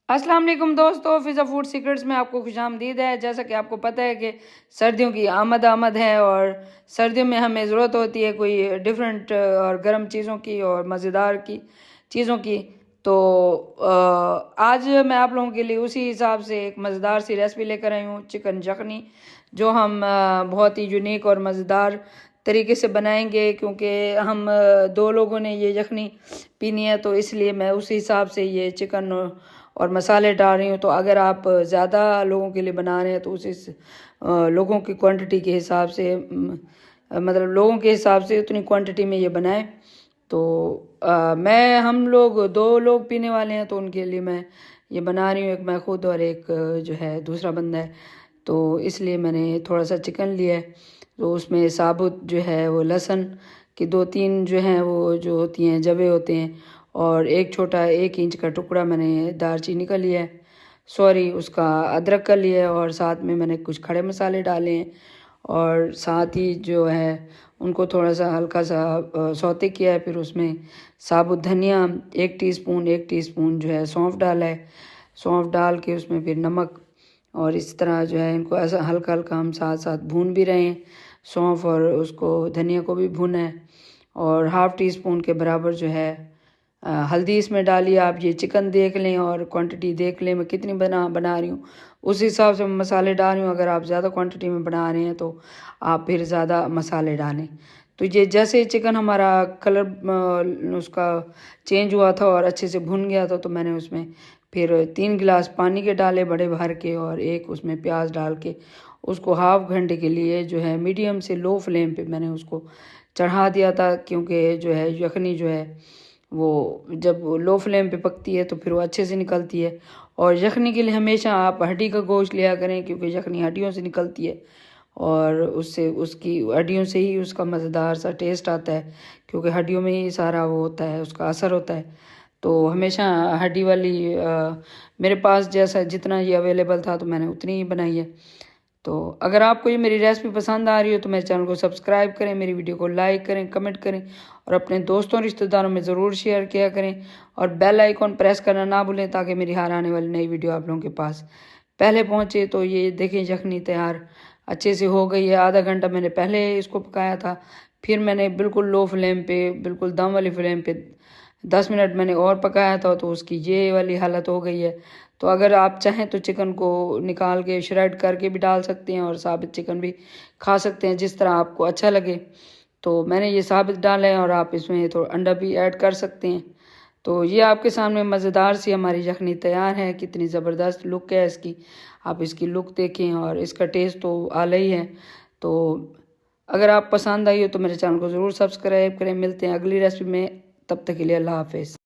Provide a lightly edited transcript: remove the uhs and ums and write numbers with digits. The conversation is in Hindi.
अस्सलाम वालेकुम दोस्तों, फ़िज़ा फूड सीक्रेट्स में आपको खुशामदीद है। जैसा कि आपको पता है कि सर्दियों की आमद है और सर्दियों में हमें ज़रूरत होती है कोई डिफरेंट और गर्म चीज़ों की और मज़ेदार की चीज़ों की। तो आज मैं आप लोगों के लिए उसी हिसाब से एक मज़ेदार सी रेसिपी लेकर आई हूँ, चिकन यखनी, जो हम बहुत ही यूनिक और मज़ेदार तरीके से बनाएंगे, क्योंकि हम दो लोगों ने ये यखनी पीनी है, तो इसलिए मैं उसी हिसाब से ये चिकन और मसाले डाल रही हूँ। तो अगर आप ज़्यादा लोगों के लिए बना रहे हैं तो लोगों की क्वांटिटी के हिसाब से मतलब लोगों के हिसाब से उतनी क्वांटिटी में ये बनाएं। तो हम लोग दो लोग पीने वाले हैं, तो उनके लिए मैं ये बना रही हूँ, एक मैं खुद और एक जो है दूसरा बंदा है। तो इसलिए मैंने थोड़ा सा चिकन लिया है, तो उसमें साबुत जो है वो लहसुन की दो तीन जो हैं वो जो होती हैं जवे होते हैं, और एक छोटा 1 इंच का टुकड़ा मैंने दालचीनी का लिया है, सॉरी उसका अदरक का लिया है, और साथ में मैंने कुछ खड़े मसाले डाले हैं, और साथ ही जो है उनको थोड़ा सा हल्का सा सौते किया है। फिर उसमें साबुत धनिया 1 टीस्पून जो है सौंफ डाला है, सौंफ डाल के उसमें फिर नमक, और इस तरह जो है इनको ऐसा हल्का हल्का हम साथ साथ भून भी रहे हैं, सौंफ और उसको धनिया को भी भूना है। और हाफ़ टी स्पून के बराबर जो है हल्दी इसमें डालिए। आप ये चिकन देख लें और क्वांटिटी देख लें मैं कितनी बना रही हूँ, उस हिसाब से मैं मसाले डाल रही हूँ। अगर आप ज़्यादा क्वांटिटी में बना रहे हैं तो आप फिर ज़्यादा मसाले डालें। तो ये जैसे ही चिकन हमारा कलर उसका चेंज हुआ था और अच्छे से भुन गया था, तो मैंने उसमें फिर 3 गिलास पानी के डाले बड़े भर के, और एक उसमें प्याज डाल के उसको हाफ घंटे के लिए जो है मीडियम से लो फ्लेम पे मैंने उसको चढ़ा दिया था, क्योंकि जो है यखनी जो है वो जब लो फ्लेम पे पकती है तो फिर वो अच्छे से निकलती है। और यखनी के लिए हमेशा आप हड्डी का गोश्त लिया करें, क्योंकि यखनी हड्डियों से निकलती है, और उससे उसकी हड्डियों से ही उसका मज़ेदार सा टेस्ट आता है, क्योंकि हड्डियों में ही सारा वो होता है, उसका असर होता है। तो हमेशा हड्डी वाली मेरे पास जैसा जितना ये अवेलेबल था तो मैंने उतनी ही बनाई है। तो अगर आपको ये मेरी रेसिपी पसंद आ रही हो तो मेरे चैनल को सब्सक्राइब करें, मेरी वीडियो को लाइक करें, कमेंट करें, और अपने दोस्तों रिश्तेदारों में ज़रूर शेयर किया करें, और बेल आइकॉन प्रेस करना ना भूलें, ताकि मेरी हर आने वाली नई वीडियो आप लोगों के पास पहले पहुंचे। तो ये देखें यखनी तैयार अच्छे से हो गई है। आधा घंटा मैंने पहले इसको पकाया था, फिर मैंने बिल्कुल लो फ्लेम पे, बिल्कुल दम वाली फ्लेम पे 10 मिनट मैंने और पकाया था, तो उसकी ये वाली हालत हो गई है। तो अगर आप चाहें तो चिकन को निकाल के श्रेड करके भी डाल सकते हैं, और साबित चिकन भी खा सकते हैं, जिस तरह आपको अच्छा लगे। तो मैंने ये साबित डाला है, और आप इसमें थोड़ा अंडा भी ऐड कर सकते हैं। तो ये आपके सामने मज़ेदार सी हमारी यखनी तैयार है। कितनी ज़बरदस्त लुक है इसकी, आप इसकी लुक देखें, और इसका टेस्ट तो आला ही है। तो अगर आप पसंद आई हो तो मेरे चैनल को ज़रूर सब्सक्राइब करें। मिलते हैं अगली रेसिपी में, तब तक के लिए अल्लाह हाफिज़।